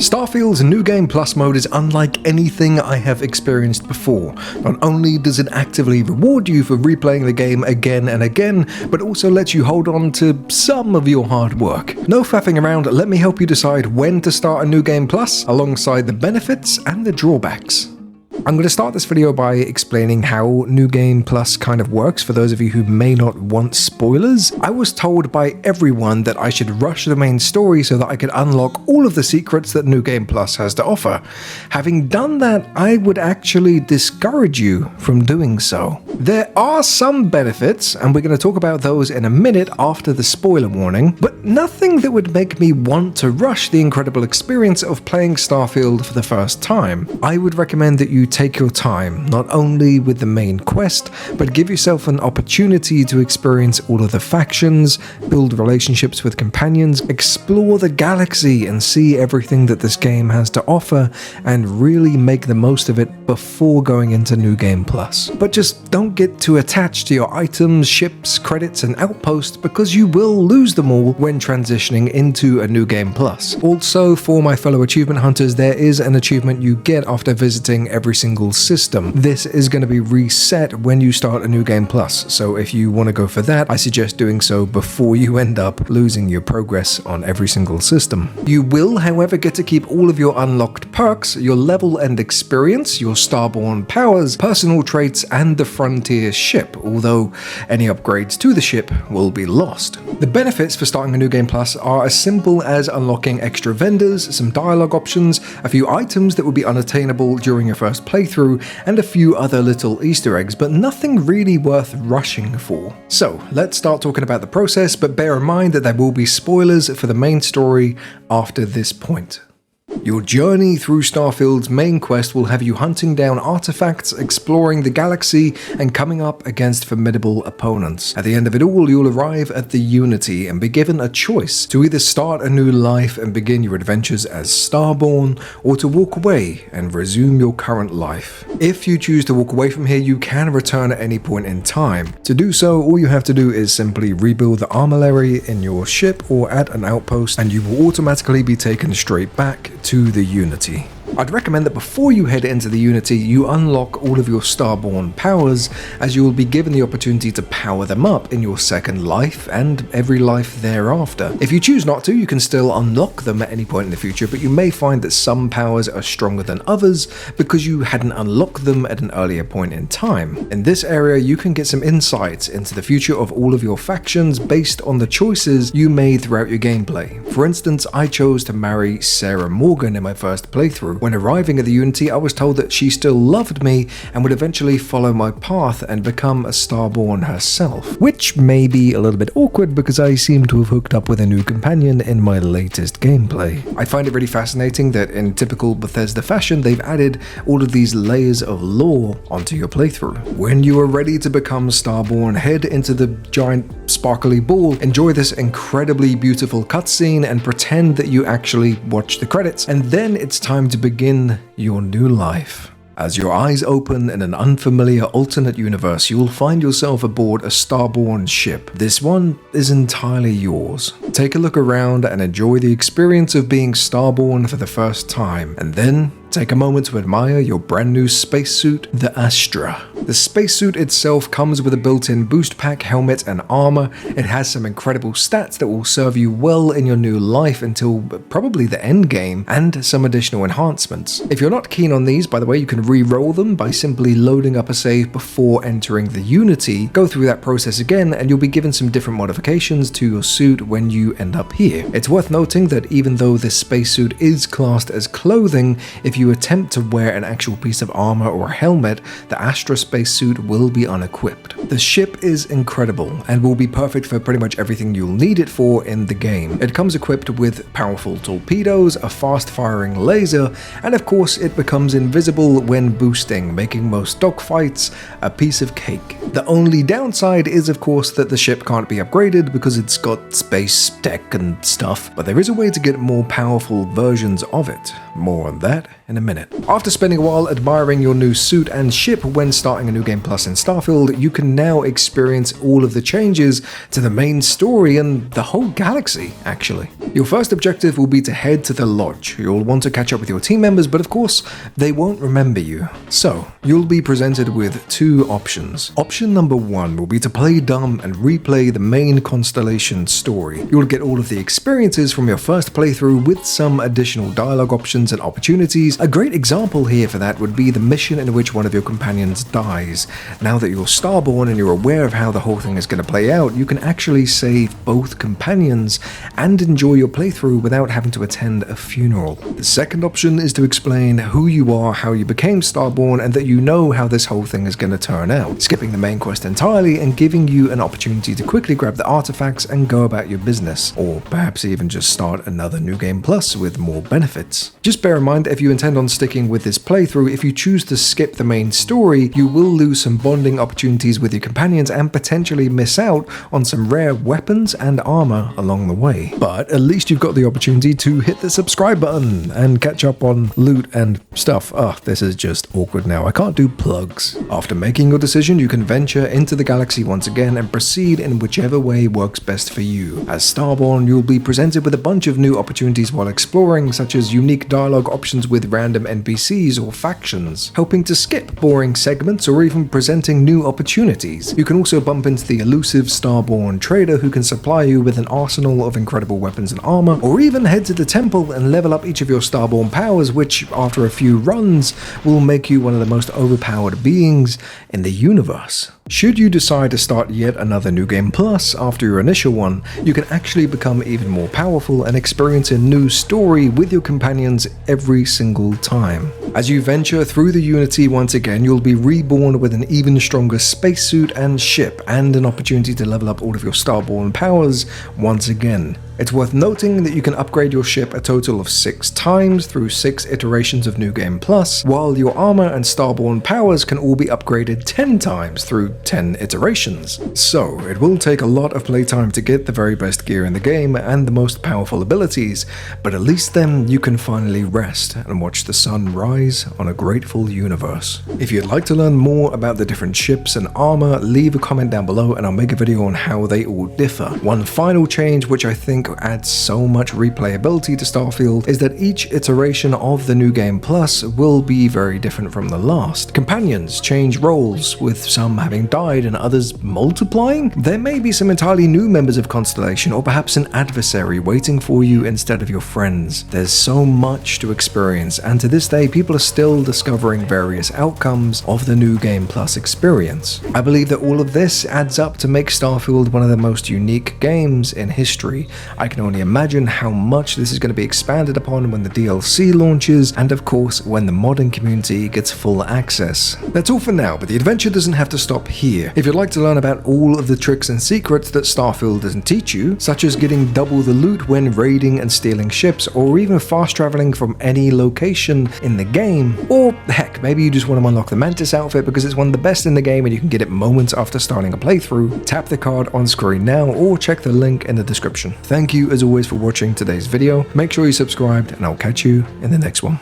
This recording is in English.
Starfield's New Game Plus mode is unlike anything I have experienced before. Not only does it actively reward you for replaying the game again and again, but also lets you hold on to some of your hard work. No faffing around, let me help you decide when to start a New Game Plus, alongside the benefits and the drawbacks. I'm going to start this video by explaining how New Game Plus kind of works for those of you who may not want spoilers. I was told by everyone that I should rush the main story so that I could unlock all of the secrets that New Game Plus has to offer. Having done that, I would actually discourage you from doing so. There are some benefits, and we're going to talk about those in a minute after the spoiler warning, but nothing that would make me want to rush the incredible experience of playing Starfield for the first time. I would recommend that you take your time, not only with the main quest, but give yourself an opportunity to experience all of the factions, build relationships with companions, explore the galaxy and see everything that this game has to offer, and really make the most of it before going into New Game Plus. But just don't get too attached to your items, ships, credits, and outposts, because you will lose them all when transitioning into a New Game Plus. Also, for my fellow achievement hunters, there is an achievement you get after visiting every single system. This is going to be reset when you start a New Game Plus, so if you want to go for that, I suggest doing so before you end up losing your progress on every single system. You will, however, get to keep all of your unlocked perks, your level and experience, your Starborn powers, personal traits, and the Frontier ship, although any upgrades to the ship will be lost. The benefits for starting a New Game Plus are as simple as unlocking extra vendors, some dialogue options, a few items that would be unattainable during your first playthrough, and a few other little Easter eggs, but nothing really worth rushing for. So let's start talking about the process, but bear in mind that there will be spoilers for the main story after this point. Your journey through Starfield's main quest will have you hunting down artifacts, exploring the galaxy, and coming up against formidable opponents. At the end of it all, you'll arrive at the Unity and be given a choice to either start a new life and begin your adventures as Starborn, or to walk away and resume your current life. If you choose to walk away from here, you can return at any point in time. To do so, all you have to do is simply rebuild the armory in your ship or at an outpost, and you will automatically be taken straight back to the Unity. I'd recommend that before you head into the Unity, you unlock all of your Starborn powers, as you will be given the opportunity to power them up in your second life and every life thereafter. If you choose not to, you can still unlock them at any point in the future, but you may find that some powers are stronger than others because you hadn't unlocked them at an earlier point in time. In this area, you can get some insights into the future of all of your factions based on the choices you made throughout your gameplay. For instance, I chose to marry Sarah Morgan in my first playthrough. When arriving at the Unity, I was told that she still loved me and would eventually follow my path and become a Starborn herself, which may be a little bit awkward because I seem to have hooked up with a new companion in my latest gameplay. I find it really fascinating that in typical Bethesda fashion, they've added all of these layers of lore onto your playthrough. When you are ready to become Starborn, head into the giant sparkly ball, enjoy this incredibly beautiful cutscene, and pretend that you actually watch the credits, and then it's time to begin your new life. As your eyes open in an unfamiliar alternate universe, you'll find yourself aboard a Starborn ship. This one is entirely yours. Take a look around and enjoy the experience of being Starborn for the first time, and then take a moment to admire your brand new spacesuit, the Astra. The spacesuit itself comes with a built-in boost pack, helmet, and armor. It has some incredible stats that will serve you well in your new life until probably the end game, and some additional enhancements. If you're not keen on these, by the way, you can re-roll them by simply loading up a save before entering the Unity. Go through that process again, and you'll be given some different modifications to your suit when you end up here. It's worth noting that even though this spacesuit is classed as clothing, if you attempt to wear an actual piece of armor or helmet, the Astra spacesuit will be unequipped. The ship is incredible and will be perfect for pretty much everything you'll need it for in the game. It comes equipped with powerful torpedoes, a fast-firing laser, and of course it becomes invisible when boosting, making most dogfights a piece of cake. The only downside is of course that the ship can't be upgraded because it's got space tech and stuff, but there is a way to get more powerful versions of it. More on that in in a minute. After spending a while admiring your new suit and ship when starting a New Game Plus in Starfield, you can now experience all of the changes to the main story and the whole galaxy, actually. Your first objective will be to head to the Lodge. You'll want to catch up with your team members, but of course, they won't remember you. So, you'll be presented with two options. Option number one will be to play dumb and replay the main Constellation story. You'll get all of the experiences from your first playthrough with some additional dialogue options and opportunities. A great example here for that would be the mission in which one of your companions dies. Now that you're Starborn and you're aware of how the whole thing is going to play out, you can actually save both companions and enjoy your playthrough without having to attend a funeral. The second option is to explain who you are, how you became Starborn, and that you know how this whole thing is going to turn out, skipping the main quest entirely and giving you an opportunity to quickly grab the artifacts and go about your business, or perhaps even just start another New Game Plus with more benefits. Just bear in mind, if you intend on sticking with this playthrough, if you choose to skip the main story, you will lose some bonding opportunities with your companions and potentially miss out on some rare weapons and armor along the way. But at least you've got the opportunity to hit the subscribe button and catch up on loot and stuff. This is just awkward now. I can't do plugs. After making your decision, you can venture into the galaxy once again and proceed in whichever way works best for you. As Starborn, you'll be presented with a bunch of new opportunities while exploring, such as unique dialogue options with random NPCs or factions, helping to skip boring segments or even presenting new opportunities. You can also bump into the elusive Starborn trader who can supply you with an arsenal of incredible weapons and armor, or even head to the temple and level up each of your Starborn powers, which after a few runs will make you one of the most overpowered beings in the universe. Should you decide to start yet another New Game Plus after your initial one, you can actually become even more powerful and experience a new story with your companions every single time. As you venture through the Unity once again, you'll be reborn with an even stronger spacesuit and ship, and an opportunity to level up all of your Starborn powers once again. It's worth noting that you can upgrade your ship a total of 6 times through 6 iterations of New Game Plus, while your armor and Starborn powers can all be upgraded 10 times through 10 iterations. So, it will take a lot of playtime to get the very best gear in the game and the most powerful abilities, but at least then you can finally rest and watch the sun rise on a grateful universe. If you'd like to learn more about the different ships and armor, leave a comment down below and I'll make a video on how they all differ. One final change which I think adds so much replayability to Starfield is that each iteration of the New Game Plus will be very different from the last. Companions change roles, with some having died and others multiplying. There may be some entirely new members of Constellation, or perhaps an adversary waiting for you instead of your friends. There's so much to experience, and to this day people are still discovering various outcomes of the New Game Plus experience. I believe that all of this adds up to make Starfield one of the most unique games in history. I can only imagine how much this is going to be expanded upon when the DLC launches, and of course when the modding community gets full access. That's all for now, but the adventure doesn't have to stop here. If you'd like to learn about all of the tricks and secrets that Starfield doesn't teach you, such as getting double the loot when raiding and stealing ships, or even fast traveling from any location in the game, or heck, maybe you just want to unlock the Mantis outfit because it's one of the best in the game and you can get it moments after starting a playthrough, tap the card on screen now or check the link in the description. Thank you as always for watching today's video. Make sure you subscribed and I'll catch you in the next one.